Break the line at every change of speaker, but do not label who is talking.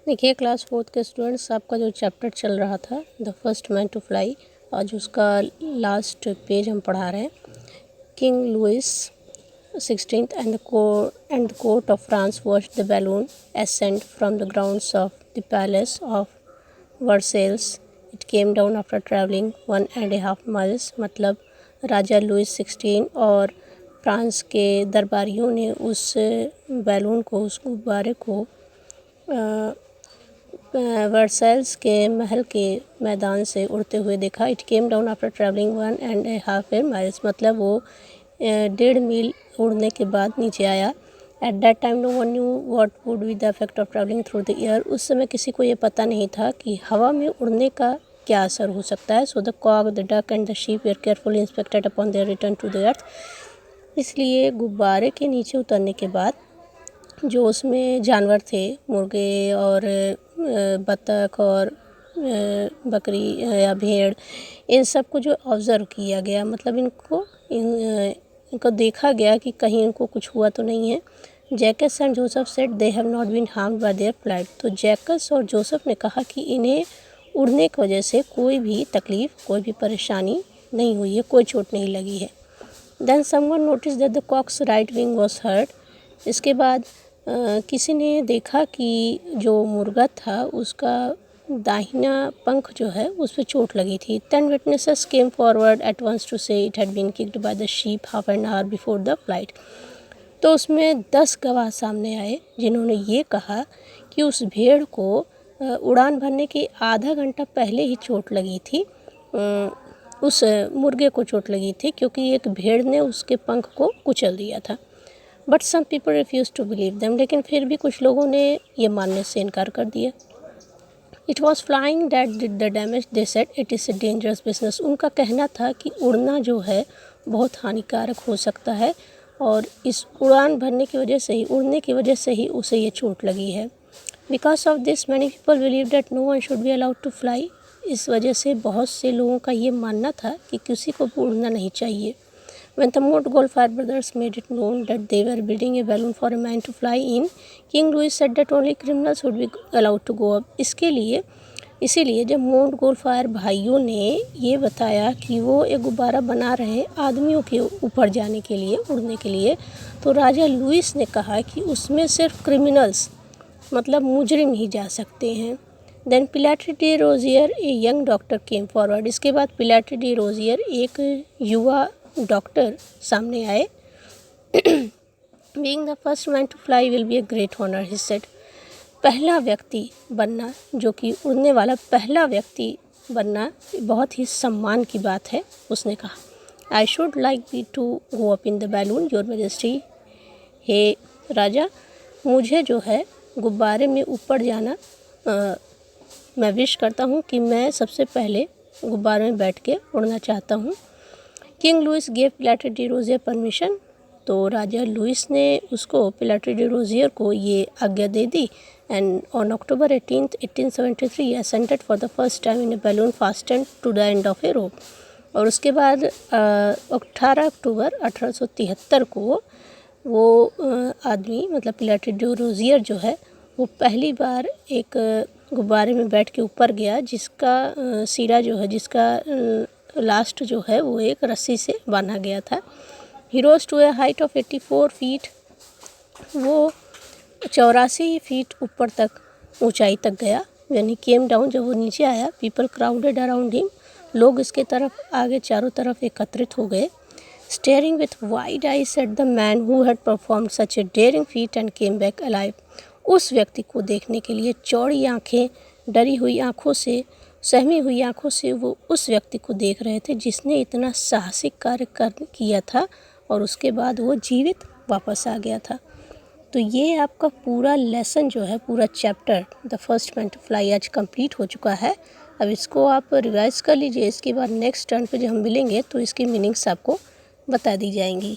देखिए class 4th के students, आपका जो चैप्टर चल रहा था the first man to fly, आज उसका लास्ट पेज हम पढ़ा रहे हैं। King Louis 16th and the court of France watched the balloon ascend from the grounds of the palace of Versailles. It came down after traveling 1.5 miles। मतलब राजा Louis 16 और France के दरबारियों ने उस बैलून को, उस गुब्बारे को वर्सेल्स के महल के मैदान से उड़ते हुए देखा। It came down after travelling 1.5 miles, मतलब वो 1.5 मील उड़ने के बाद नीचे आया। At that time no one knew what would be the effect of travelling through the air. उस समय किसी को ये पता नहीं था कि हवा में उड़ने का क्या असर हो सकता है। So the cock, the duck and the sheep were carefully inspected upon their return to the earth. इसलिए गुब्बारे के नीचे उतरने के बाद जो उसमें जानवर थे, मुर्गे और बतख और बकरी या भेड़, इन सब को जो ऑब्ज़र्व किया गया, मतलब इनको देखा गया कि कहीं इनको कुछ हुआ तो नहीं है। Jacques and Joseph said they have not been harmed by their flight. तो जैकस और जोसेफ ने कहा कि इन्हें उड़ने की वजह से कोई भी तकलीफ़, कोई भी परेशानी नहीं हुई है, कोई चोट नहीं लगी है। Then someone notice that the cock's right wing was hurt. इसके बाद किसी ने देखा कि जो मुर्गा था उसका दाहिना पंख जो है उस पर चोट लगी थी। 10 witnesses came forward at once to say it had been kicked by the sheep half an hour before the flight. तो उसमें 10 गवाह सामने आए जिन्होंने ये कहा कि उस भेड़ को उड़ान भरने के आधा घंटा पहले ही चोट लगी थी, उस मुर्गे को चोट लगी थी, क्योंकि एक भेड़ ने उसके पंख को कुचल दिया था। But some people refuse to believe them, लेकिन फिर भी कुछ लोगों ने ये मानने से इनकार कर दिया। It was flying that did the damage, they said it is a dangerous business. उनका कहना था कि उड़ना जो है बहुत हानिकारक हो सकता है और इस उड़ान भरने की वजह से ही, उड़ने की वजह से ही उसे ये चोट लगी है। Because of this many people believe that no one should be allowed to fly. इस वजह से बहुत से लोगों का ये मानना था कि किसी को भी उड़ना नहीं चाहिए। When the Montgolfier brothers made it known that they were building a balloon for a man to fly in, King Louis said that only criminals would be allowed to go up. इसीलिए जब मोंटगोल्फायर भाइयों ने ये बताया कि वो एक गुब्बारा बना रहे आदमियों के ऊपर जाने के लिए, उड़ने के लिए, तो राजा लुइस ने कहा कि उसमें सिर्फ क्रिमिनल्स, मतलब मुजरिम ही जा सकते हैं। Then Pilatre de Rozier, a young doctor, came forward. इसके बाद पिलाट्री डी रोजियर, एक युवा डॉक्टर, सामने आए। Being the first man to fly will be a great honour, he said. पहला व्यक्ति बनना, जो कि उड़ने वाला पहला व्यक्ति बनना, बहुत ही सम्मान की बात है, उसने कहा। I should like be to go up in the balloon your majesty. हे राजा, मुझे जो है गुब्बारे में ऊपर जाना, मैं विश करता हूँ कि मैं सबसे पहले गुब्बारे में बैठ के उड़ना चाहता हूँ। King Louis gave Pilatre de Rozier permission. तो राजा लुइस ने उसको, पिलाट्री डी रोजियर को, ये आज्ञा दे दी। And on October 18th 1873 ascended for the first time in a balloon fastened to the end of a rope. और उसके बाद 18 अक्टूबर 1873 को वो आदमी, मतलब पिलाट्री डी रोजियर जो है, वो पहली बार एक गुब्बारे में बैठ के ऊपर गया, जिसका सिरा जो है, जिसका लास्ट जो है वो एक रस्सी से बांधा गया था। He rose to a height of 84 feet. वो 84 फीट ऊपर तक, ऊंचाई तक गया। यानी केम डाउन, जब वो नीचे आया, पीपल क्राउडेड अराउंड हिम, लोग इसके तरफ आगे चारों तरफ एकत्रित हो गए। Staring with wide eyes at the man who had performed such a daring feat and came back alive. उस व्यक्ति को देखने के लिए चौड़ी आंखें, डरी हुई आंखों से, सहमी हुई आंखों से वो उस व्यक्ति को देख रहे थे जिसने इतना साहसिक कार्य किया था और उसके बाद वो जीवित वापस आ गया था। तो ये आपका पूरा लेसन जो है, पूरा chapter the first man to fly आज कंप्लीट हो चुका है। अब इसको आप रिवाइज कर लीजिए। इसके बाद नेक्स्ट टर्न पे जब हम मिलेंगे तो इसकी मीनिंग्स आपको बता दी जाएंगी।